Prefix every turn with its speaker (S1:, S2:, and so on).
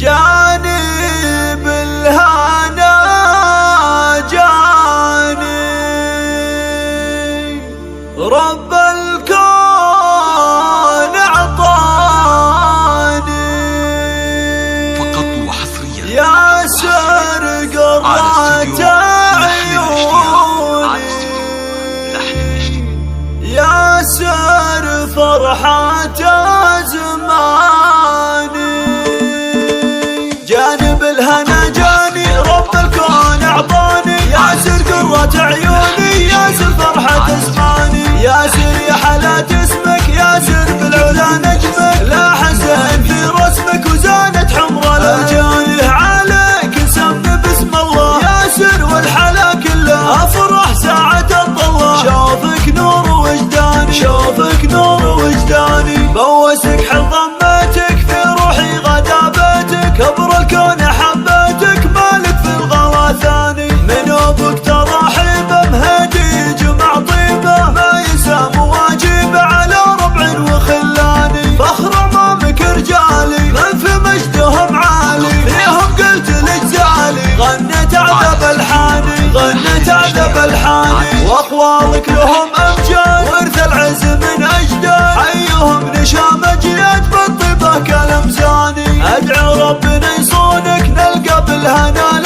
S1: جاني بالهنا جاني رب الكون أعطاني
S2: فقط وحصريا
S1: يا سر قرة عيوني يا سر فرحة زماني جاني بالهنا جاني رب الكون أعطاني يا سر قرة عيوني يا سر فرحة زماني يا سر يا حالات اسمك يا سر بالعلا نجمك لا حزن في رسمك وزانت حمر الأرجان عليك سمي باسم الله يا سر والحلا كلها أفرح ساعة الظلة شوفك نور وجداني شوفك نور وجداني بوسك حل ضمتك في روحي غدا بيتك كبر الكون حبيتك مالك في الغلا ثاني من ابوك تراحيبه مهدي جمع طيبه ما يسام واجب على ربع وخلاني فخر امامك رجالي من في مجدهم عالي فيهم قلت لجزالي غنت عذب الحاني غنت عذب الحاني واقوالك لهم امجاد ورث العز من اجداد حيهم نشام اجياد بالطيبه كالامزاني ادعو ربنا يصونك نلقى بالهنا